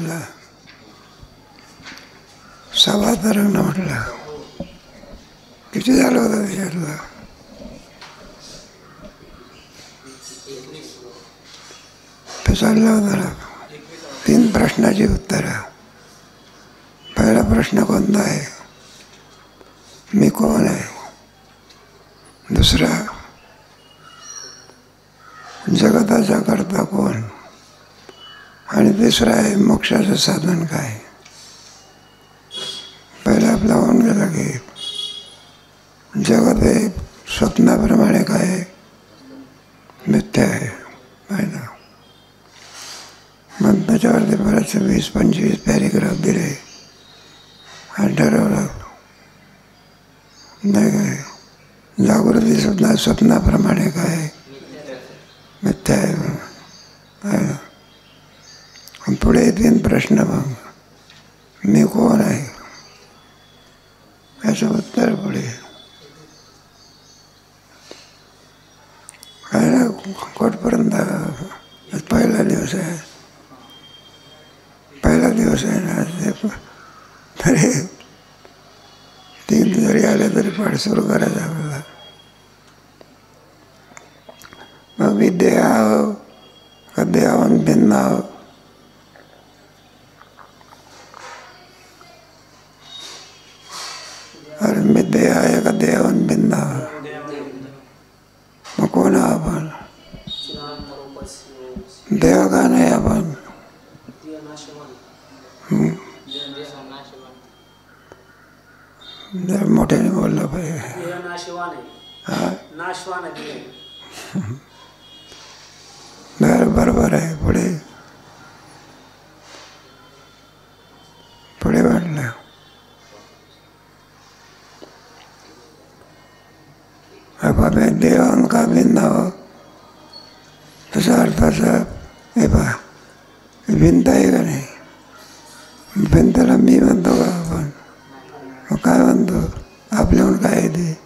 विचारलं, सभा तरंग म्हटलं, किती झालं होतं विचारलं. चाललं होतं 3 प्रश्नाची उत्तरं. पहिला प्रश्न कोणता आहे? मी कोण आहे. दुसरा, जगताचा करता कोण. आणि तिसरा आहे, मोक्षाचं साधन काय. पहिला आपला होऊन गेला की जगत हे स्वप्नाप्रमाणे काय मिथ्या आहे पहिला. मग त्याच्यावरती बरेचसे 20-25 पॅरेग्राफ दिले आणि ठरवलं नाही काय, जागृती सुद्धा स्वप्नाप्रमाणे काय मिथ्या आहे. पुढे 3 प्रश्न मग, मी कोण आहे याचं उत्तर पुढे. काय ना कोटपर्यंत पहिला दिवस आहे. पहिला दिवस आहे ना, तरी 3 जरी आले तरी पाठ सुरू करायचा आपल्याला. मग मी देह आहो का देहाहून भिन्न आहो. अरे मी देह आहे का देहाहून भिन्न आहो. मग कोण आहो आपण. देह का नाही आपण. जर मोठ्याने बोललं पाहिजे. बरोबर आहे. पुढे पुढे वाटलं, आपण देवान का भिन्न आहो. तसा अर्थ असा, हे पहा भिंत आहे का नाही. भिंतला मी म्हणतो का आपण. मग काय म्हणतो आपल्याहून काय आहे ते.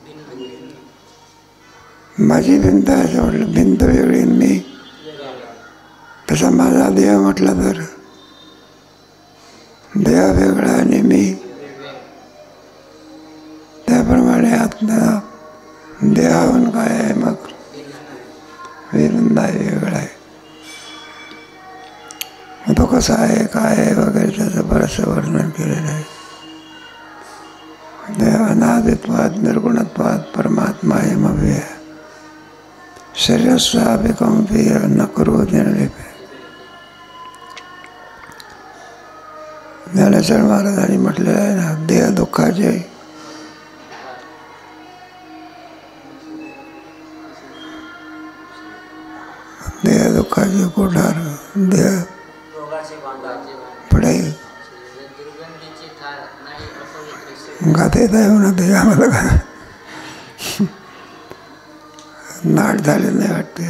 माझी भिंत असं म्हटलं, भिंत वेगळी मी. तसा माझा देह म्हटलं तर देह वेगळा आणि मी. त्याप्रमाणे आत्मा देहाहून काय आहे मग वेगळा आहे. तो कसा आहे काय आहे वगैरे त्याचं बरंचसं वर्णन केलेलं आहे. अनादित्वाद निर्गुणत्वाद परमात्मा एमव्यय शरीरस्वाभिकमपि न करोति न लिपे. ज्ञानेश्वर महाराजांनी म्हटलेलं आहे ना, देह दुःखाचे देह दुःखाचे कोठार. देह पुढे गाता येत आहे म्हणा. ते आम्हाला का नाट झाले नाही वाटते.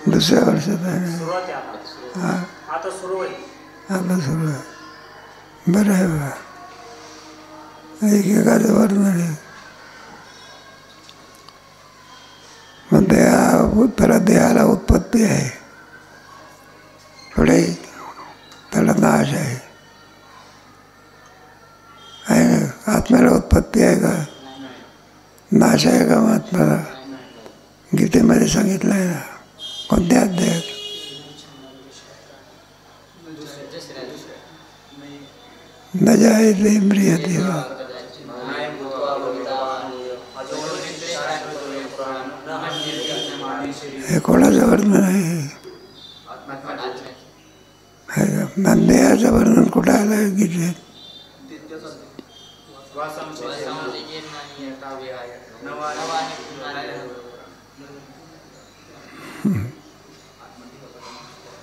दुसऱ्या वर्षात आहे. आता सुरू आहे. बरं आहे बा. एकेकाचं वर्णन आहे. मग त्याला देहाला उत्पत्ती आहे. पुढे त्याला नाश आहे. आत्म्याला उत्पत्ती आहे का. नाश आहे का आत्म्याला. गीतेमध्ये सांगितलं आहे ना. कोणत्या अध्यायात. न जायते म्रियते. हे कोणाचं वर्णन आहे. देहाचं वर्णन कुठं आलं आहे गीतेत.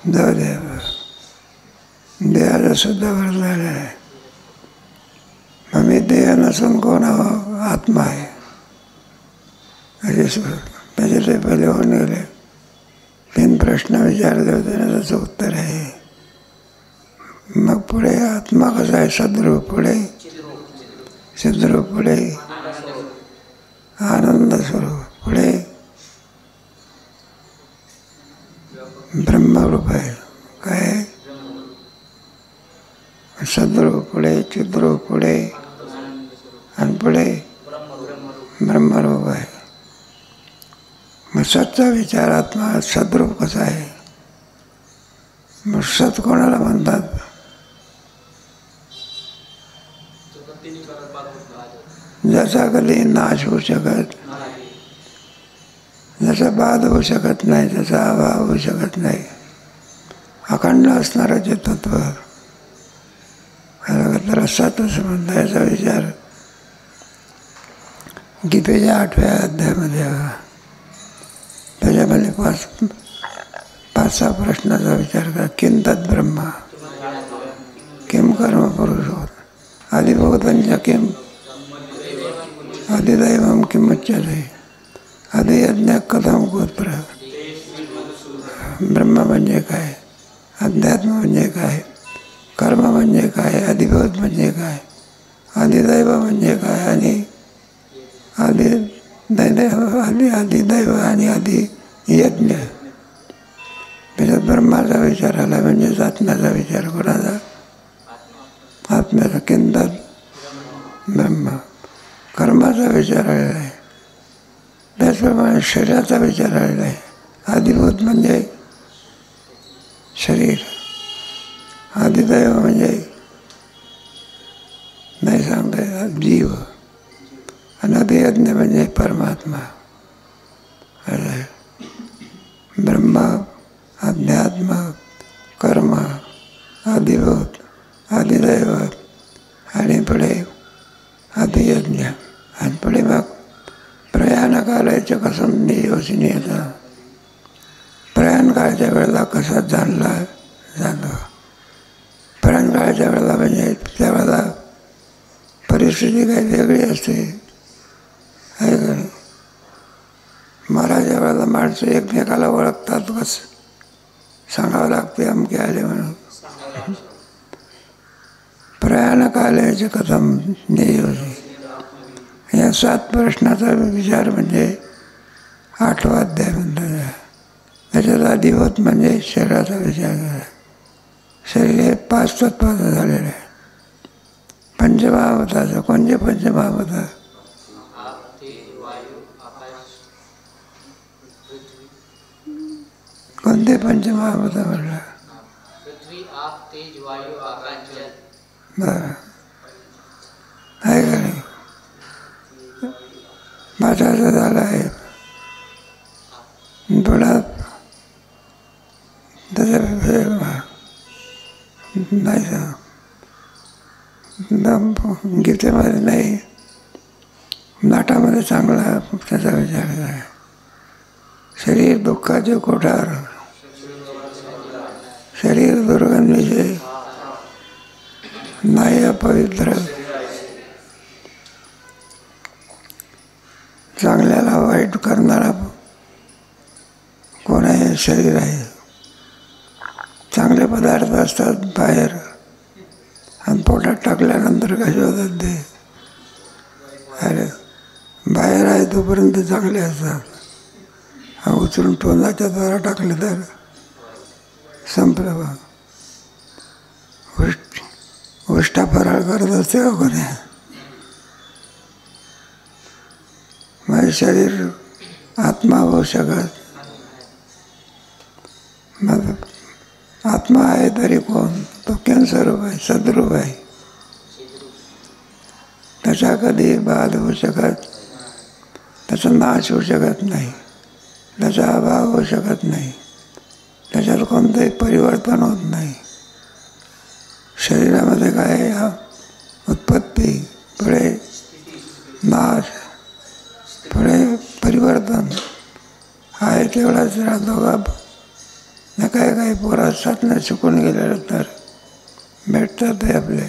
जाऊ द्या. देहाचं सुद्धा वर्णन आहे. आम्ही देह नसून कोण आहो. आत्मा आहे. त्याचे ते पहिले होऊन गेले. 3 प्रश्न विचारले होते ना, त्याचं उत्तर आहे. मग पुढे आत्मा कसा आहे. सद्रूप. पुढे सिद्धरूप. पुढे आनंद स्वरूप. पुढे ब्रह्मरूप आहे. काय सद्रूप पुढे चिद्रूप पुढे आणि पुढे ब्रह्मरूप आहे. मग सतचा विचार आत्मा सद्रूप कसा आहे? मग सत कोणाला म्हणतात? ज्याचा कधी नाश होऊ शकत, ज्याचा बाद होऊ शकत नाही, त्याचा अभाव होऊ शकत नाही, अखंड असणारं जे तत्व, त्याला सतच म्हणता. याचा विचार गीतेच्या 8व्या अध्यायामध्ये त्याच्यामध्ये 5-6 प्रश्नाचा विचार करा. किं तद ब्रह्मा, किं कर्म पुरुषोत, आदिभूतं किं, आदिदैवं किं उच्यते, आदियज्ञ कथम गोत्र. ब्रह्म म्हणजे काय, अध्यात्म म्हणजे काय, कर्म म्हणजे काय, अधिभूत म्हणजे काय, आदिदैव म्हणजे काय आणि आदिदैव आणि आदियज्ञ. त्याच्यात ब्रह्माचा विचार आला म्हणजे आत्म्याचा विचार. कोणाचा? आत्म्याचा. किंतत ब्रह्म. कर्माचा विचार आलेला आहे. त्याचप्रमाणे शरीराचा विचार आलेला आहे. आदिभूत म्हणजे शरीर, आदिदैव म्हणजे नाही सांगता येत जीव, आणि आदियज्ञ म्हणजे परमात्मा. ब्रह्म, अध्यात्म, कर्म, आदिभूत, आदिदैव आणि पुढे आदियज्ञ. आणि पुढे मग प्रयाण कालायचं कसं नियोजन येतं. प्रयाण काळाच्या वेळेला कसा जाणला जातो. प्रयाण काळाच्या वेळेला म्हणजे त्यावेळेला परिस्थिती काही वेगळी असते, आहे का नाही. मराच्या वेळेला माणसं एकमेकाला ओळखतात, कसं सांगावं लागते अमके आले म्हणून. प्रयाण कालायचं कथम नियोजन. या 7 प्रश्नाचा विचार म्हणजे 8वा अध्याय म्हणतात. त्याच्यात आदिभूत म्हणजे शरीराचा विचार करा. शरीर हे 5 तत्वाचं झालेलं आहे. पंचमहाभूताचं. कोणते पंचमहाभूत? कोणते पंचमहाभूत म्हटलं? बरं आहे का नाही. भाषाचं झालं आहे. पुन्हा त्याच्या नाही सांग गीतेमध्ये नाही, नाटामध्ये चांगला त्याचा विचार आहे. शरीर दुःखाचे कोठार, शरीर दुर्गंधीचे, नाही अपवित्र. चांगल्याला वाईट करणारा कोण आहे? शरीर आहे. चांगले पदार्थ असतात बाहेर, आणि पोटात टाकल्यानंतर कसे होतात ते? अरे बाहेर आहे तोपर्यंत चांगले असतात, उचलून तोंडाच्या द्वारा टाकले तर संपलं. बा उष्टा फराळ करत असते का कोणी? माझे शरीर आत्मा होऊ शकत. मग आत्मा आहे तरी कोण? तो स्वरूप आहे, सद्रूप आहे. त्याचा कधी बाद होऊ शकत, त्याचा नाश होऊ शकत नाही, त्याचा अभाव होऊ शकत नाही, त्याच्यात कोणतंही परिवर्तन होत नाही. शरीरामध्ये काय? उत्पत्ती, पुढे नाश, पुढे परिवर्तन आहे. तेवढाच राहतो का? न काही पोरं असतात ना, शिकून गेल्यानंतर भेटतात ते आपले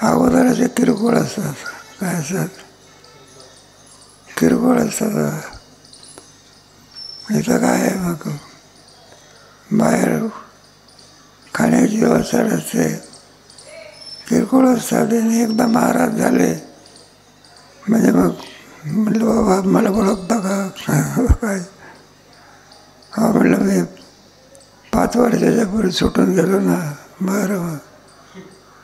अगोदराचे किरकोळ असतात. काय असतात? किरकोळ असतात. इथं काय आहे मग? बाहेर खाण्याची व्यवस्था असते, किरकोळ असतात. आणि एकदा महाराज झाले म्हणजे मग म्हटलं बाबा मला ओळखता का? काय हा म्हटलं मी 5 वर्षाच्या पुढे सुटून गेलो ना. बरं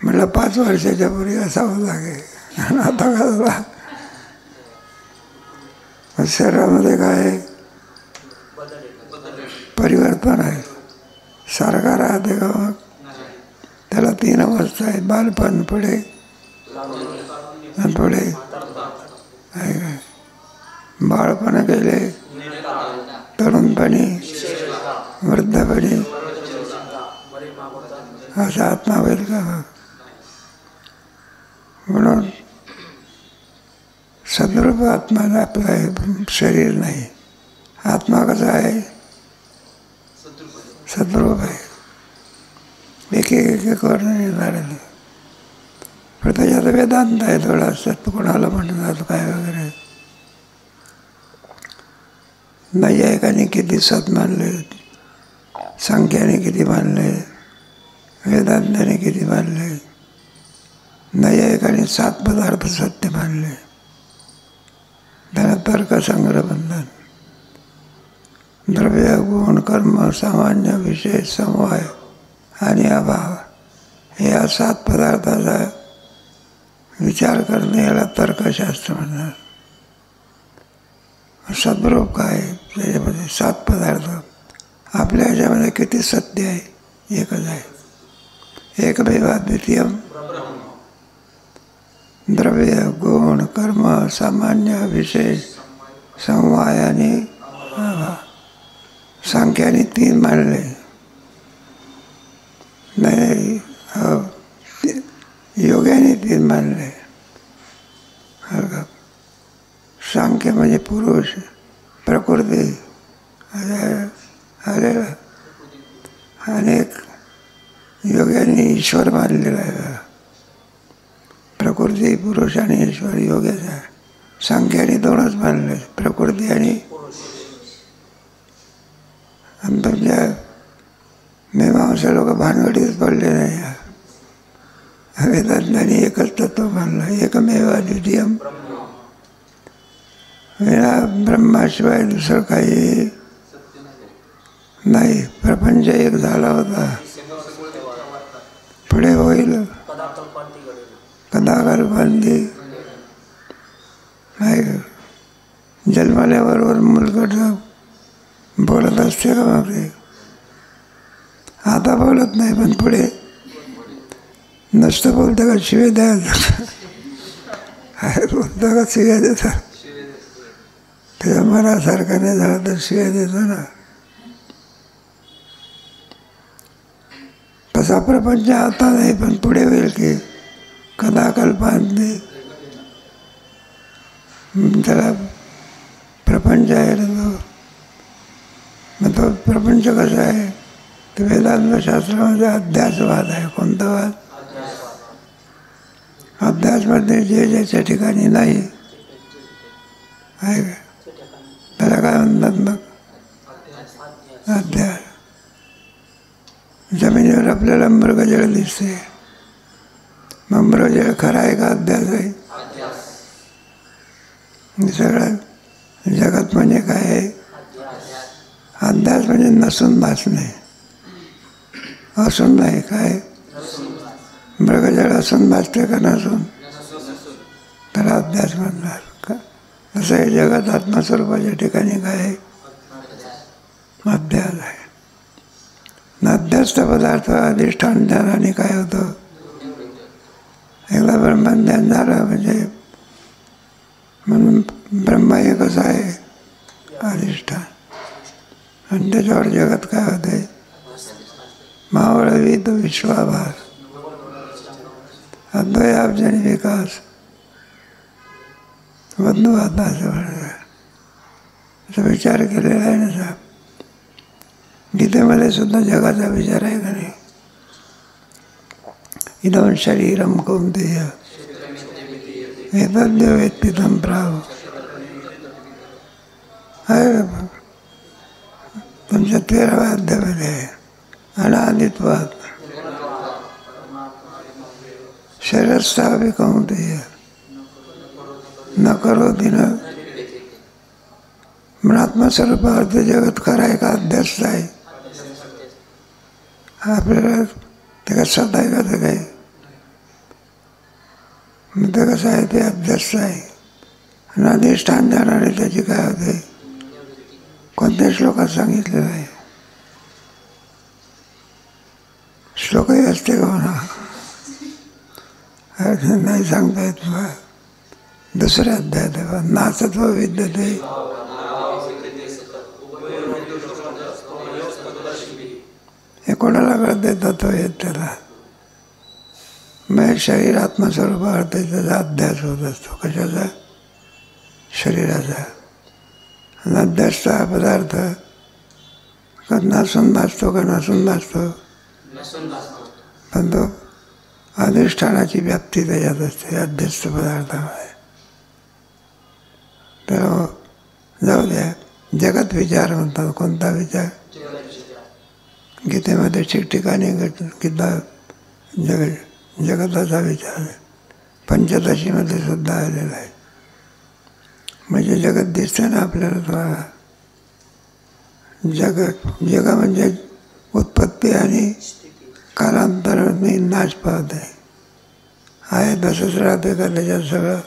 म्हटलं 5 वर्षाच्या पूर्वी असावं लागेल. आणि आता का झाला शरीरामध्ये काय परिवर्तन आहे. सारखा राहते का मग? त्याला 3 अवस्था आहेत. बालपण, पुढे आणि पुढे बाळपण गेले, तरुणपणी, वृद्धपणी, असा आत्मा होईल का? म्हणून सद्रूप आत्मा आपला शरीर नाही. आत्मा कसा आहे? सद्रूप आहे. एक एक वर्ण झालेलं. पण त्याच्यात वेदांत आहे थोडा. सत्य कोणाला म्हणतात काय वगैरे. नैयायिकांनी किती सत मानले, सांख्याने किती मानले, वेदांताने किती मानले. नैयायिकांनी 7 पदार्थ सत्य मानले. त्याला तर्कसंग्रह म्हणतात. द्रव्य, गुण, कर्म, सामान्य, विशेष, समवाय आणि अभाव या 7 पदार्थाचा विचार करणे याला तर्कशास्त्र म्हणतात. सद्रूप काय? त्याच्यामध्ये 7 पदार्थ. आपल्या ह्याच्यामध्ये किती सत्य आहे? एकच आहे. एकमेवाद्वितीयम. द्रव्य, गुण, कर्म, सामान्य, विशेष, समवाय आणि अभाव. सांख्याने 3 मानले. नाही, योग्याने 3 मानले. सांख्य म्हणजे पुरुष, प्रकृती आलेला. अनेक योग्याने ईश्वर मानलेला आहे. प्रकृती, पुरुष आणि ईश्वर योग्याचा आहे. सांख्याने 2च मानले, प्रकृती आणि तुमच्या मीमांसा लोक भानगडीच पडले नाही. वेदांतांनी एकच तत्व मानलं. एकमेवाद्वितीयम. विना ब्रह्माशिवाय दुसरं काही नाही. प्रपंच एक झाला होता, पुढे होईल कदाकल्पांती. नाही, जन्मल्याबरोबर मुलगट बोलत असते का मग ते? आता बोलत नाही, पण पुढे नसतं बोलतं का शिवे द्यायचं? बोलतं का शिव्या देतात? त्याच्या मनासारखं नाही झालं तर शिव्या देतो ना. तसा प्रपंच आता नाही, पण पुढे होईल की कदाकल्पांती. त्याला प्रपंच आहे ना तो. मग तो प्रपंच कसा आहे? तर वेदांत शास्त्रामध्ये अध्यासवाद आहे. कोणता वाद? अध्यासमध्ये जे ज्याच्या ठिकाणी नाही आहे त्याला काय म्हणतात मग? अध्यास. जमिनीवर आपल्याला मृगजळ दिसते. मग मृगजळ खरं आहे का अध्यास आहे? सगळं जगत म्हणजे काय आहे? अध्यास म्हणजे नसून भासणे. असून नाही. काय? मृगजळ असून भासते का नसून? त्याला अध्यास म्हणणार. तसं हे जगत आत्मस्वरूपाच्या ठिकाणी काय आहे? अध्यास आहे. अध्यस्त पदार्थ अधिष्ठान ज्ञानाने काय होतं? एकदा ब्रह्मज्ञान झालं म्हणजे म्हणून ब्रह्म हे कसं आहे? अधिष्ठान. आणि त्याच्यावर जगत काय होते? मावळवीत विश्वाभास, अद्वयाब्जनी विकास, बंधुवाद असं म्हणतात. असा विचार केलेला आहे ना साहेब. गीतेमध्ये सुद्धा जगाचा विचार आहे का नाही? इदं शरीरम कौन्तेय एतद्य वेत्पितं प्राह. आहे तुमच्या 13व्या अध्यायामध्ये आहे. अनादित्वात शरीरस्थापि कौन्तेय न करोति न. आत्मस्वरूपार्थ जगत खरं आहे का अध्यास आहे? आपल्याला ते का सत आहे का? ते काय मग ते कसं आहे, ते अभ्यास आहे. आणि अधिष्ठान जाणारे त्याची काय होते, कोणत्या श्लोकात सांगितलेलं आहे? श्लोकही असते का म्हणा, नाही सांगता येत बा. दुसऱ्या अध्यायात आहे बा, नासत्व विद्यते हे कोणाला कळते तत्व येत त्याला. मग शरीर आत्मस्वरूप अर्थे त्याचा अध्यास होत असतो. कशाचा? शरीराचा. आणि अध्यासचा हा पदार्थ का नसून भासतो का नसून भासतो, पण तो अधिष्ठानाची व्याप्ती त्याच्यात असते अध्यस्त पदार्थामध्ये. तर जाऊ द्या, जगत विचार म्हणतात. कोणता विचार? गीतेमध्ये ठिकठिकाणी गीता जगताचा विचार आहे. पंचदशीमध्ये सुद्धा आलेला आहे. म्हणजे जगत दिसतं ना आपल्याला थोडा. जग म्हणजे उत्पत्ती आणि कालांतराने नाश पाहत आहे तसंच राहते का त्याच्यात सगळं?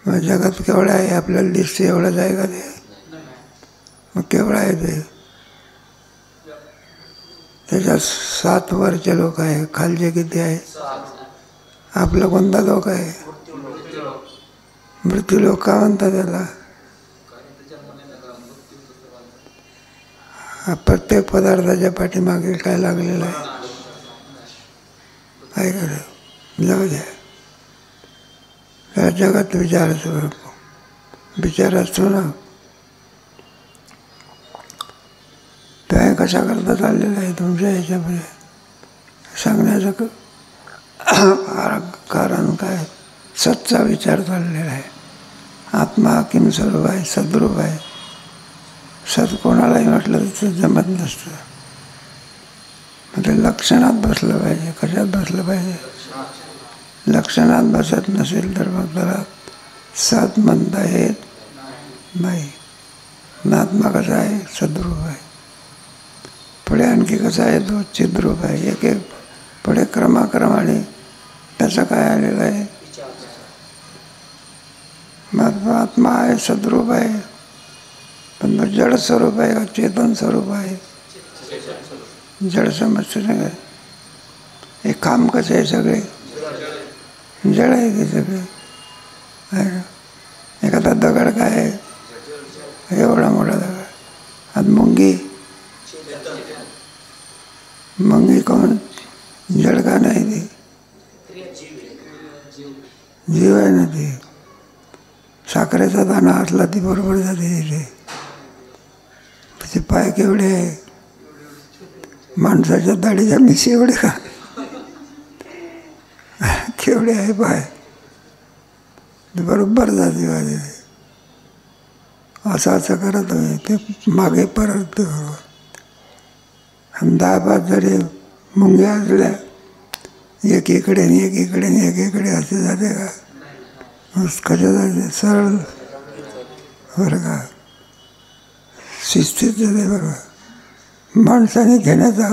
मग जगत केवढं आहे आपल्याला दिसते एवढंच आहे का ते? मग केवढं आहे ते? त्याच्यात 7 वरचे लोक आहे, खालचे किती आहे? आपला कोणता लोक आहे? मृत्यूलोक का म्हणतात त्याला? प्रत्येक पदार्थाच्या पाठीमागे काय लागलेलं आहे का? जाऊ द्या, जगात विचार असतो ना. त्या कशा करता चाललेलं आहे तुमच्या ह्याच्यामध्ये सांगण्याचं कारण काय? सतचा विचार चाललेला आहे. आत्मा किम स्वरूप आहे, सद्रूप आहे. सत कोणालाही म्हटलं तर जमत नसतं. मग ते लक्षणात बसलं पाहिजे. कशात बसलं पाहिजे? लक्षणात बसत नसेल तर मग त्याला सत म्हणता येत नाही. आत्मा कसा आहे? सद्रूप आहे. पुढे आणखी कसा आहे? तो चिद्रूप आहे. एक एक पुढे क्रमाक्रमाने त्याचं काय आलेलं आहे? मग आत्मा आहे, सद्रूप आहे, पण तो जड स्वरूप आहे का चेतन स्वरूप आहे? जड समजतं नाही काय? हे काम कसे आहे? सगळे जड आहे ते सगळे. एखादा दगड काय आहे? एवढा मोठा दगड. आणि मुंगी कोण? जड का नाही? ती जीव आहे ना. ती साखरेचा दाणा असला ती बरोबर जाते तिथे. तिचे पाय केवढे आहे? माणसाच्या दाढीच्या मिशी एवढे का? केवढे आहे पाय? बरोबर जाते वाजे. असं करत होते ते मागे परत. 10-5 जरी मुंग्या असल्या एकीकडे एकीकडे असे जाते का? कशा जाते? सरळ बरं का? शिस्तीत जाते बरोबर. माणसाने घेण्याचा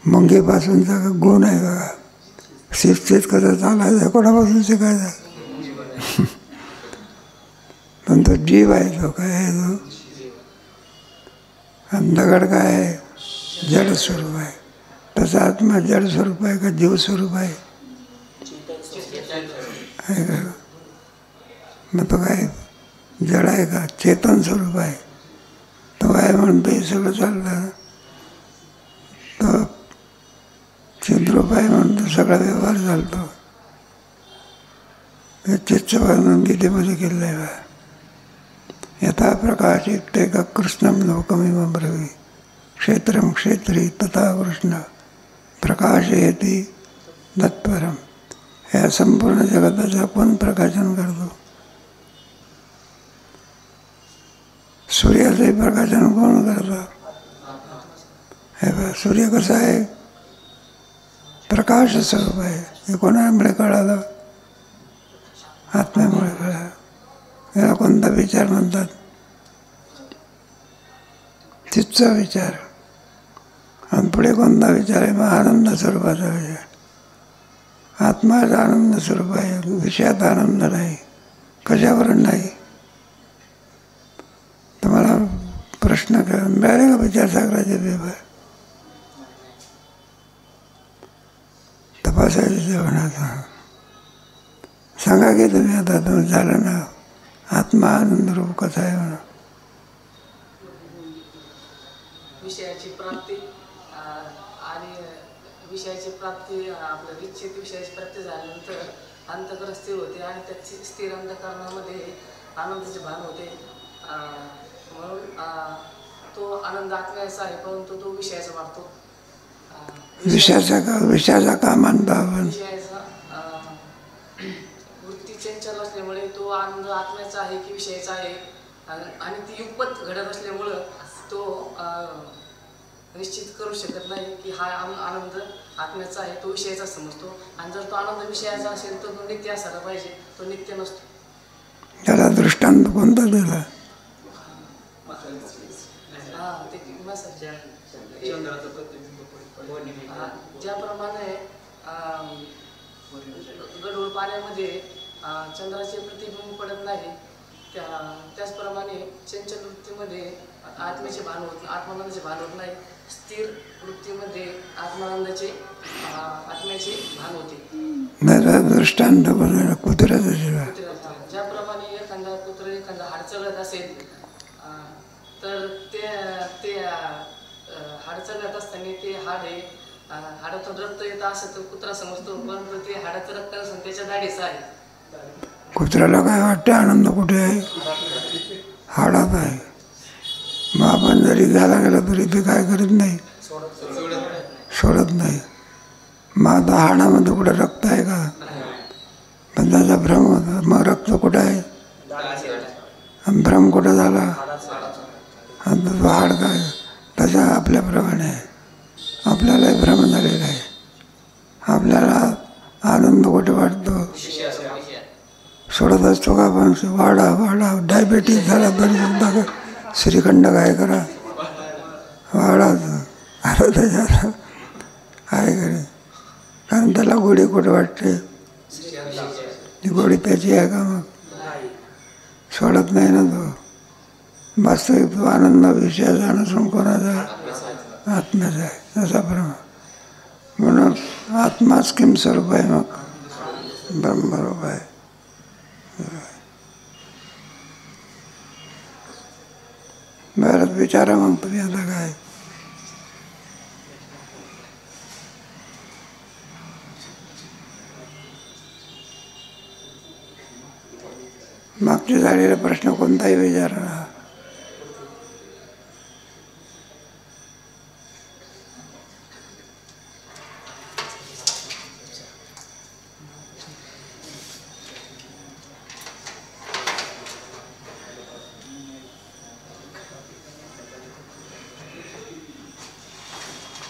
मुंगीपासूनचा गुण आहे बघा. शिस्तीत कसं चालायचं कोणापासून शिकायचं? पण तो जीव आहे. तो काय आहे? तो आणि दगड काय आहे? जड स्वरूप आहे. तसा आत्मा जड स्वरूप आहे का जीव स्वरूप आहे? का? मग तो काय जड आहे का? चेतन स्वरूप आहे. तो काय म्हणतो हे सगळं चाललं. तो चिद्रूप आहे म्हणतो सगळा व्यवहार चालतो. हे चित्त वर्णन गीतेमध्ये केलेलं आहे बा. यथा प्रकाशिते का कृष्णम लोकमिमं ब्रवी क्षेत्रम क्षेत्री तथा कृष्ण प्रकाशयति तत्परम. या संपूर्ण जगताचं कोण प्रकाशन करतो? सूर्याचंही प्रकाशन कोण करतं? हे बघ, सूर्य कसा आहे? प्रकाश स्वरूप आहे. हे कोणामुळे कळालं? आत्म्यामुळे कळालं. याला कोणता विचार म्हणतात? चित्तचा विचार. आणि पुढे कोणता विचार आहे? मग आनंद स्वरूपाचा विचार. आत्मा आनंद स्वरूप आहे, विषयात आनंद नाही. कशावर नाही? तुम्हाला प्रश्न मिळाले का विचारसागराचे पेपर? तपासायचे जेवणाचा सांगा की तुम्ही आता तुम्ही झालं ना आत्मा आनंद रूप कसा आहे म्हणून. विषयाची प्राप्ती आणि विषयाची प्राप्ती आपल्या इच्छित विषयाची प्राप्ती झाल्यानंतर अंतःकरण स्थिर होते आणि त्या स्थिर अंतःकरणामध्ये आनंदाचे भान होते. म्हणून तो आनंद आत्म्याचा आहे, परंतु तो विषयाचा वाटतो. विषयाचा का मानता आपण? विषयाचा वृत्ती चंचल असल्यामुळे तो आनंद आत्म्याचा आहे की विषयाचा आहे, आणि ती युगपत घडत असल्यामुळं तो निश्चित करू शकत नाही की हा आनंद आत्म्याचा आहे, तो विषयाचा समजतो. आणि जर तो आनंद विषयाचा असेल तर तो नित्य असायला पाहिजे, तो नित्य नसतो. त्याला दृष्टांत कोणता दिला? ज्याप्रमाणे गढूळ पाण्यामध्ये चंद्राचे प्रतिबिंब पडत नाही, त्याचप्रमाणे चंचल वृत्तीमध्ये आत्म्याचे भान होत आत्मानंदाचे भान होत नाही. स्थिर वृत्तीमध्ये आत्मानंदाचे आत्म्याचे भान होते. दृष्टांत कुत्र्याचा ज्याप्रमाणे एखादा कुत्र एखादा हाड चढत असेल तर ते हाड चढत असताना ते हाड आहे, हाडातून रक्त येत असं तर कुत्रा समजतो, परंतु ते हाडाचं रक्त नसून त्याच्या दाढीचं आहे. कुत्र्याला काय वाटतं आनंद कुठे आहे? हाडात आहे. मग आपण जरी घ्यायला गेलं तरी ते काय करीत नाही, सोडत नाही. मग आता हाडामध्ये कुठे रक्त आहे का? पण त्याचा भ्रम होता. मग रक्त कुठं आहे? भ्रम कुठं झाला? आता तो हाड काय? तसा आपल्याप्रमाणे आहे. आपल्यालाही भ्रम झालेला आहे. आपल्याला आनंद कुठे वाटतो? सोडत असतो का आपण? वाढा वाढा, डायबेटीस झाला तरी सुद्धा का श्रीखंड काय करा वाढाच. आता त्याच्यात काय करे? कारण त्याला गोडी कुठे वाटते? ती गोडी त्याची आहे का? मग सोडत नाही ना तो. वास्तविक तो आनंद विषयाचा नसून कोणाचा आहे? आत्म्याचा आहे. तसा भ्रम. म्हणून आत्माच किम स्वरूप आहे, मग ब्रह्मरूप आहे. बरं विचारा मग तुम्ही आता काय? मागच्या झालेला प्रश्न कोणताही विचारा.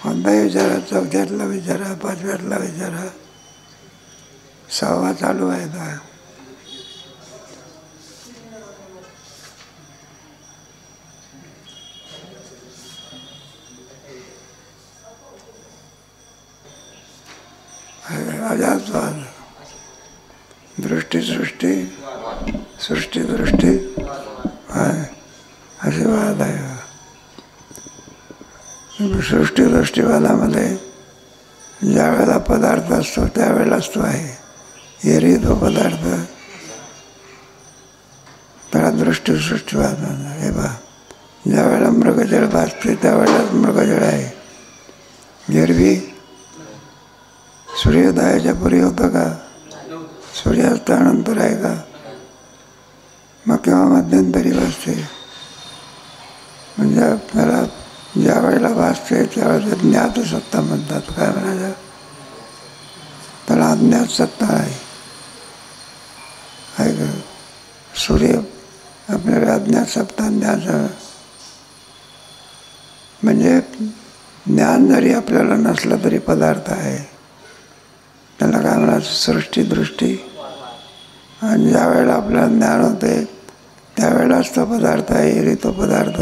कोणताही विचारा. चौथ्यातला विचारा, पाचव्यातला विचारा, सहावा चालू आहे का? अजातवाद, दृष्टी सृष्टी, सृष्टी दृष्टी असे वाद आहे. सृष्टी दृष्टीवादामध्ये ज्या वेळेला पदार्थ असतो त्यावेळेलाच तो आहे. एरवी तो पदार्थ त्याला दृष्टी सृष्टीवाद म्हणतात. हे पहा, ज्या वेळेला मृगजळ भासते त्यावेळेलाच मृगजळ आहे. एरवी सूर्योदयाच्या पूर्वी होतं का? सूर्यास्तानंतर आहे का? मग केव्हा मध्यंतरी भासते. म्हणजे आपल्याला ज्या वेळेला भासते त्यावेळेला ज्ञात सत्ता म्हणतात. काय म्हणायचं? त्याला अज्ञात सत्ता आहे का? सूर्य आपल्याला अज्ञात सत्ता ज्ञान, म्हणजे ज्ञान जरी आपल्याला नसलं तरी पदार्थ आहे. त्याला काय म्हणायचं? सृष्टी दृष्टी. आणि ज्या वेळेला आपल्याला ज्ञान होते त्यावेळेलाच तो पदार्थ आहे. एरवी तो पदार्थ,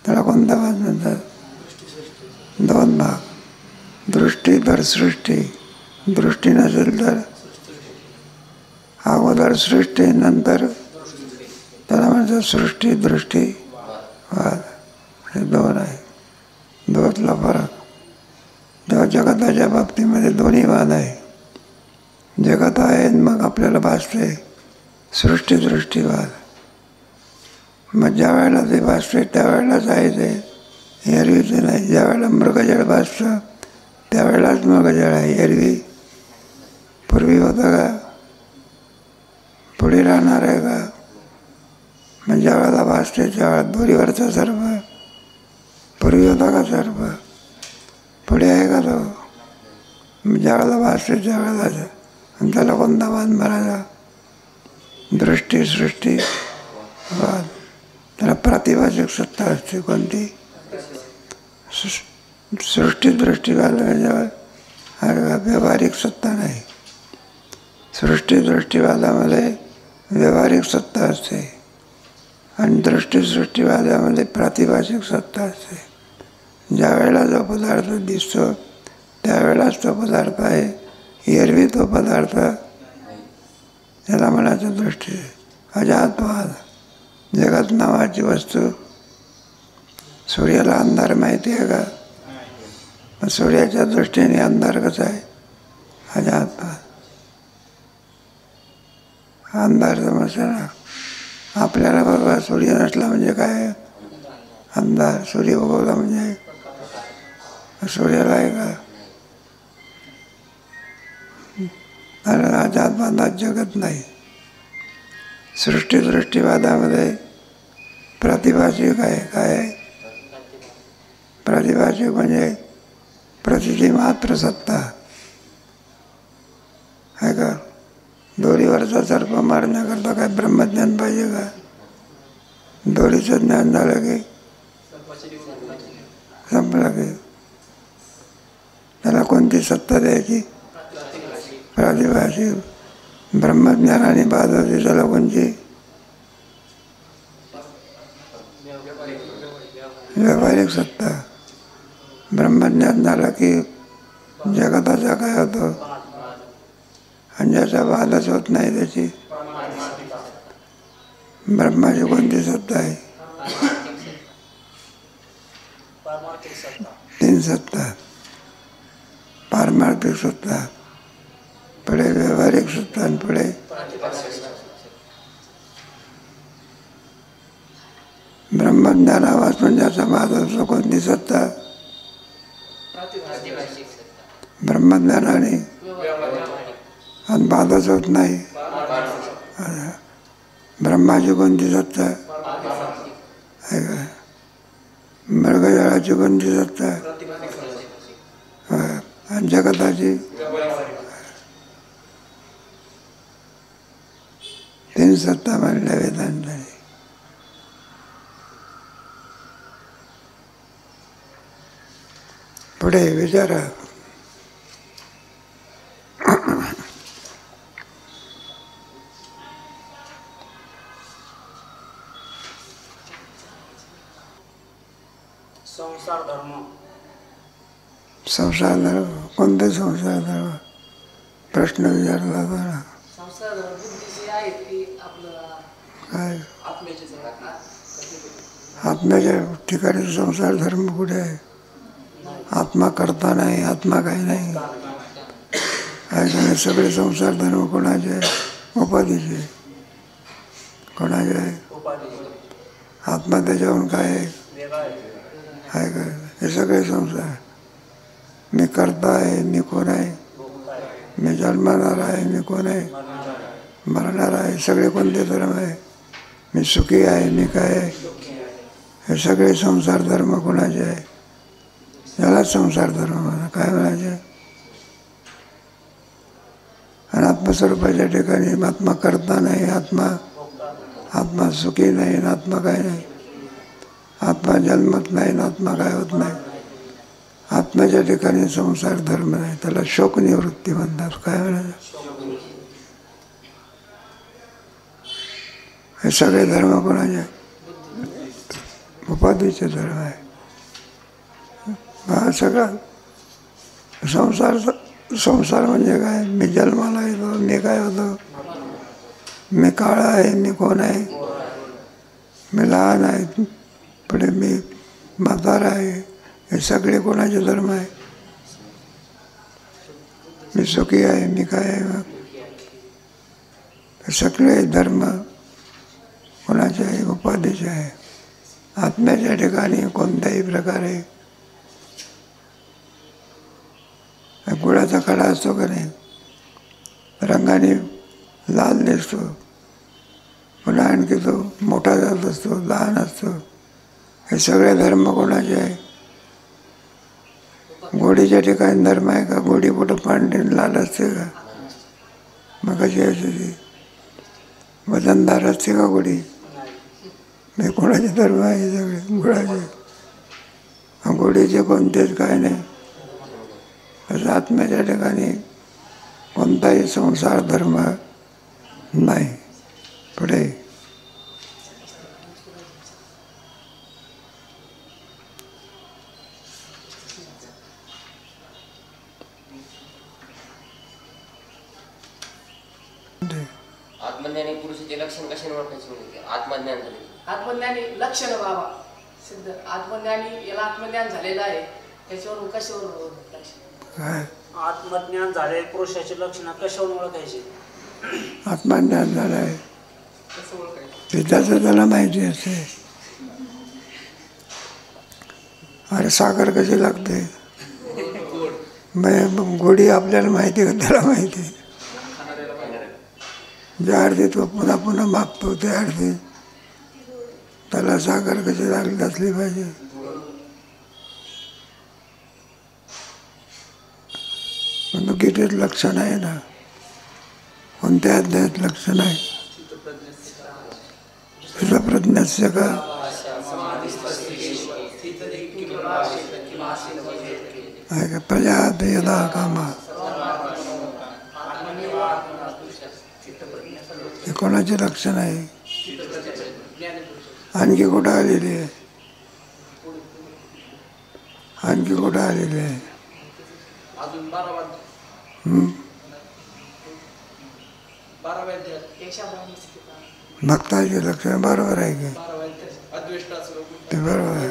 त्याला कोणता भाग म्हणतात? दोन भाग, दृष्टी तर सृष्टी. दृष्टी नसेल तर अगोदर सृष्टी नंतर त्याला म्हणतात सृष्टी दृष्टी वाद. हे दोन आहे, दोतला फरक. तेव्हा जगताच्या बाबतीमध्ये दोन्ही वाद आहे. जगत आहे मग आपल्याला भासते सृष्टी दृष्टीवाद. मग ज्या वेळेला ते भासते त्यावेळेलाच आहे ते, एरवीचे नाही. ज्या वेळेला मृगजळ भासतं त्यावेळेलाच मृगजळ आहे. एरवी पूर्वी होतं का, पुढे राहणार आहे का? मग ज्या वेळेला भासते त्यावेळेला दोरीवरचा सर्प पूर्वी होता का सर्प? पुढे आहे का तो? ज्या वेळेला भासते त्यावेळेलाच. आणि त्याला कोणता वाद भरायचा? दृष्टी सृष्टी वाद. त्याला प्रातिभाषिक सत्ता असते. कोणती? सृष्टी दृष्टीवाद व्यावहारिक सत्ता नाही. सृष्टी दृष्टीवादामध्ये व्यावहारिक सत्ता असते आणि दृष्टीसृष्टीवादामध्ये प्रातिभाषिक सत्ता असते. ज्या वेळेला जो पदार्थ दिसतो त्यावेळेलाच तो पदार्थ आहे. एरवी तो पदार्थ याला म्हणायचं दृष्टी. अजातवाद. जगत नावाची वस्तू, सूर्याला अंधार माहिती आहे का? मग सूर्याच्या दृष्टीने अंधार कसा आहे? अजातवाद. अंधार समजतं ना आपल्याला. बरोबर सूर्य नसला म्हणजे काय? अंधार. सूर्य उगवला म्हणजे सूर्याला आहे का? अजातवादात जगत नाही. सृष्टी दृष्टीवादामध्ये प्रातिभाषिक आहे. काय? प्रातिभाषिक म्हणजे प्रतीची मात्र सत्ता आहे का? दोरीवरचा सर्प मारण्याकरता काय ब्रह्मज्ञान पाहिजे का? दोरीचं ज्ञान झालं की संपलं की त्याला कोणती सत्ता द्यायची? प्रातिभाषिक. ब्रह्मज्ञानाने बाद होती त्याला कोणची? व्यावहारिक सत्ता. ब्रह्मज्ञान झालं की जगताचा काय होतो? आणि ज्याचा बाधच होत नाही त्याची ब्रह्माची कोणती सत्ता आहे? तीन सत्ता. पारमार्थिक सत्ता, पुढे व्यावहारिक सत्ता आणि पुढे ब्रह्मज्ञानापासून ज्याचा बाध होतो कोणती सत्ता? ब्रह्मज्ञानाने आणि बाधच होत नाही. ब्रह्माची कोणती सत्ता आहे का? मृगजळाची कोणती सत्ता? आणि जगताची तीन सत्ता म्हणल्या वेदांताने. पुढे विचारा. संसार धर्म. संसार धर्म कोणते? संसार धर्म प्रश्न विचारला होता ना. संसार बुद्धीचे आहेत की आपलं काय आत्म्याचे आत्म्याच्या ठिकाणी संसार धर्म कुठे आहे? आत्मा करता नाही, आत्मा काही नाही. सगळे संसार धर्म कोणाचे? उपाधीचे. कोणाचे आहे? आत्मा त्याच्याहून काय आहे का? हे सगळे संसार. मी करता आहे, मी कोण आहे? मी जन्मणार आहे, मी कोण आहे? मरणार आहे. सगळे कोणते धर्म आहे? मी सुखी आहे, मी काय आहे? हे सगळे संसार धर्म कोणाचे आहे? यालाच संसार धर्म म्हणा. काय म्हणायचे? आणि आत्मस्वरूपाच्या ठिकाणी आत्मा करता नाही, आत्मा सुखी नाही, आत्मा काय नाही. आत्मा जन्मत नाही, आत्मा काय होत नाही. आत्म्याच्या ठिकाणी संसार धर्म नाही. त्याला शोक निवृत्ती म्हणतात. काय म्हणायचं? हे सगळे धर्म कोणाचे? उपाधीचे धर्म आहे. हा सगळा संसार संसार म्हणजे काय? मी जन्माला येतो, मी काय होतो? मी काळा आहे, मी कोण आहे? मी लहान आहे, पुढे मी म्हातारा आहे. हे सगळे कोणाचे धर्म आहे? मी सुखी आहे, मी काय आहे? मग सगळे धर्म कोणाचे आहे? उपाधीचे आहे. आत्म्याच्या ठिकाणी कोणत्याही प्रकारे गुळाचा कडा असतो का नाही, रंगाने लाल दिसतो, पुन्हा आणखी तो मोठा जात असतो, लहान असतो. हे सगळे धर्म कोणाचे आहे? गोडीच्या ठिकाणी धर्म आहे का? गोडी कुठं पांढरी लाल असते का? मग कशी असते ती? वजनदार असते का गोडी? हे कोणाचे धर्म आहे? सगळे गुळाचे. गोडीचे कोणतेच काय नाही. असं आत्म्याच्या ठिकाणी कोणताही संसार धर्म नाही. पुढे आत्मज्ञानी पुरुषाचे लक्षण कशाने ओळखायचे? म्हणजे आत्मज्ञान झाले. आत्मज्ञानी लक्षण बाबा सिद्ध. आत्मज्ञानी याला आत्मज्ञान झालेलं आहे, त्याच्यावरून कशावर लक्षण? काय आत्मज्ञान झाले पुरुषाचे लक्षण कशावरून ओळखायचे? आत्मज्ञान झालं आहे कसं ओळखायचं? ते त्याचं त्याला माहिती असते. अरे साखर कशी लागते? मग गोडी आपल्याला माहिती का त्याला माहिती? ज्या अर्धी तो पुन्हा पुन्हा मागतो त्या अर्धी त्याला साखर कशी लागली असली पाहिजे. पण तो कितीच लक्षण आहे ना. कोणत्या अध्यायात लक्षण आहे? प्रज्ञस्य का आहे का? प्रजात यदा कामा. हे कोणाचे लक्षण आहे? आणखी कुठं आलेली आहे? आणखी कुठं आलेली आहे? भक्ताचे लक्षण बरोबर आहे की? ते बरोबर आहे.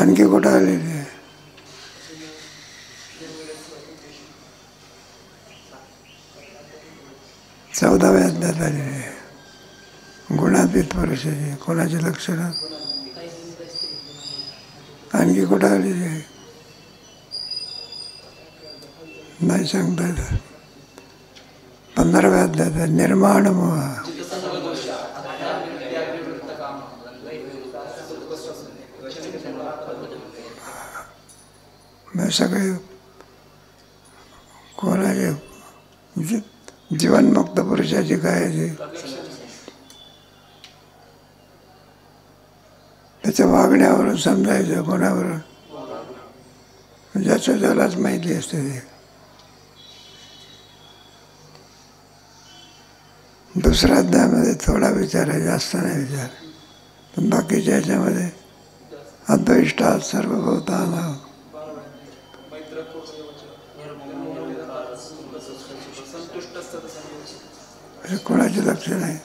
आणखी कुठं आलेली आहे? चौदाव्या अध्यायात आलेली आहे. गुणातीत पुरुषाचे कोणाचे लक्षण? आणखी कुठं आलेली आहे? नाही सांगता येत. 15व्या अध्यायात निर्माण मोह. सगळे कोणाचे जीवनमुक्त पुरुषाची काय आहे? त्याच्या वागण्यावरून समजायचं कोणावरून? ज्याचं त्यालाच माहिती असते ते. दुसऱ्या अध्यायामध्ये थोडा विचार आहे, जास्त नाही विचार. पण बाकीच्या ह्याच्यामध्ये अद्वेष्टात् सर्वभूतानां. कोणाचे लक्षण आहे?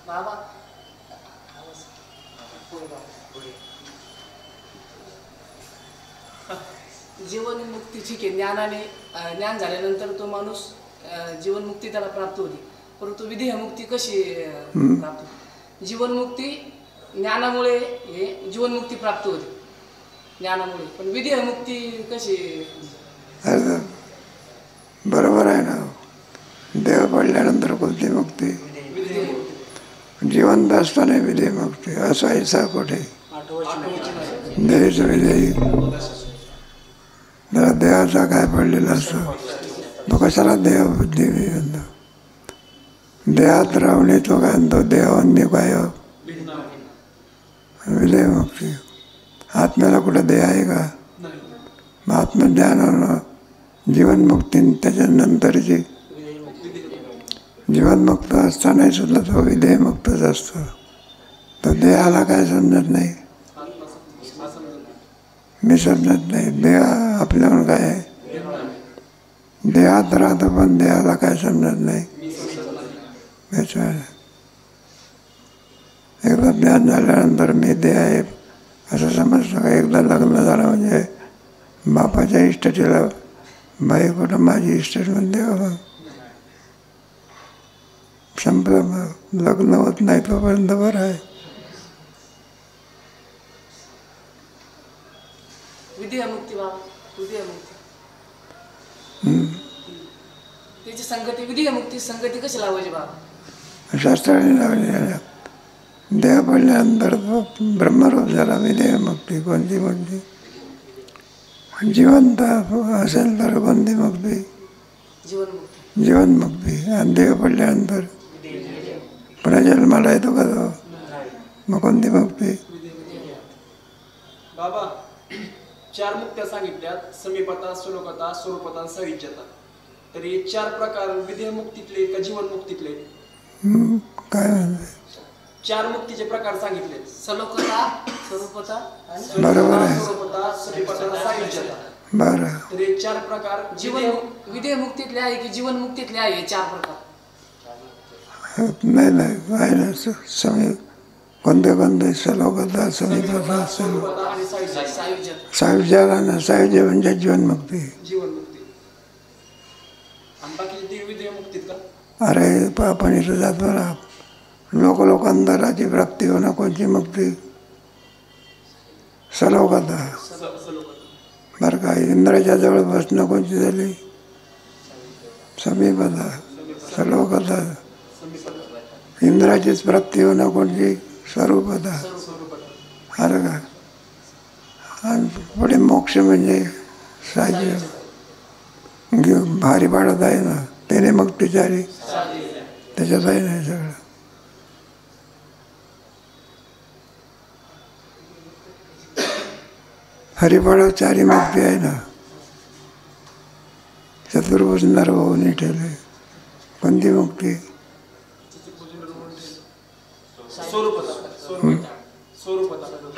बाबा जीवनमुक्तीची के ज्ञानाने ज्ञान झाल्यानंतर तो माणूस जीवनमुक्ती त्याला प्राप्त होती. परंतु विदेहमुक्ती कशी प्राप्त होती? जीवनमुक्ती ज्ञानामुळे हे जीवनमुक्ती प्राप्त होते, ज्ञानामुळे. पण विदेहमुक्ती कशी? बरोबर आहे ना. देह पडल्यानंतर कोणती मुक्ती? जिवंत असताना विदेहमुक्ती. असायचा कुठे? देहाचं विदेही. जरा देहाचा काय पडलेला असतो तो कशाला देह बुद्धी म्हणतो? देहात राहणे तो काय म्हणतो? देहावन्य काय विदेहमुक्ती. आत्म्याला कुठं देह आहे का? मग आत्मज्ञानानं जीवनमुक्ती त्याच्यानंतरची जीवनमुक्त असतानाही सुद्धा तो विदेहमुक्तच असतो. तो देहाला काय समजत नाही. मी समजत नाही. देह आपल्यावर काय आहे? देहात राहतो पण देहाला काय समजत नाही. एकदा ज्ञान झाल्यानंतर मी देह आहे असं समजतं का? एकदा लग्न झालं म्हणजे बापाच्या इष्टतेला बाई कुठं माझी इष्टेट म्हणते बाबा. संपलं मग. लग्न होत नाही तोपर्यंत बरं आहे. विधेयमुक्ती बाबा, विधेयमुक्ती त्याची संगती, विधेयमुक्ती संगती कशी लावायची बाबा? शास्त्राने लावलेल्या देह पडल्यानंतर ब्रह्मरूप झाला. विधेयमुक्ती कोणती मुक्ती? जिवंत असेल तर कोणती मुक्ती? जीवनमुक्ती. जीवनमुक्ती. आणि देह पडल्यानंतर पुन्हा जन्माला येतो का तो? मग कोणती मुक्ती? बाबा 4 मुक्त्या सांगितल्यात, समीपता, सुलोकता, स्वरूपता, सविज्यता. तर हे 4 प्रकार विधेयमुक्तीतले का जीवनमुक्तीतले? काय म्हणते? 4 मुक्तीचे प्रकार सांगितले. सलोकता, स्वरूपता आणि बरोबर आहे. स्वरूपता, समीपता, सविज्यता. बरं. तर हे 4 प्रकार विधेयमुक्तीतले आहे की जीवनमुक्तीतले आहे? हे 4 प्रकार नाही आहे ना. कोणते कोणते? सलोकता, समीपता, स्वरूपता आणि सविज्यता. सायुज्य. सायुज्याला ना. सायुज्य म्हणजे जीवनमुक्ती. जीवनमुक्ती. आणि बाकी ती विधेयमुक्तीत का? अरे आपण इथं जातो ना, लोकांतराची प्राप्ती होणं कोणची मुक्ती? सलोकता. बरं का? इंद्राच्या जवळ बसणं कोणची झाली? समीपता. सलोकता. इंद्राचीच प्राप्ती होणं कोणची? स्वरूपता. अरे का? आणि पुढे मोक्ष म्हणजे साह्य. भारी पाडत आहे ना, त्याने मग तिचारी त्याच्यात आहे नाही सगळं. हरिपाडाचारी मुक्ती आहे ना. चतुर्भुज नरभवनी ठेवले. कोणती मुक्ती?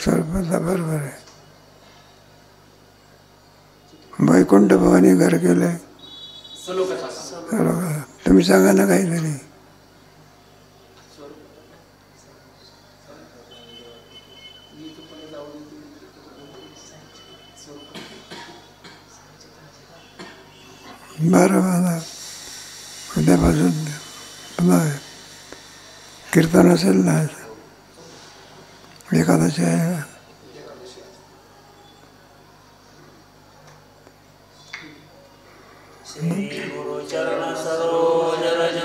स्वरूपता. बरोबर आहे. वैकुंठ भवानी घर केलंय. तुम्ही सांगा ना काहीतरी. बरं मला उद्यापासून पुन्हा कीर्तन असेल ना. एकादशी आहे. श्री गुरु चरण सरोज रज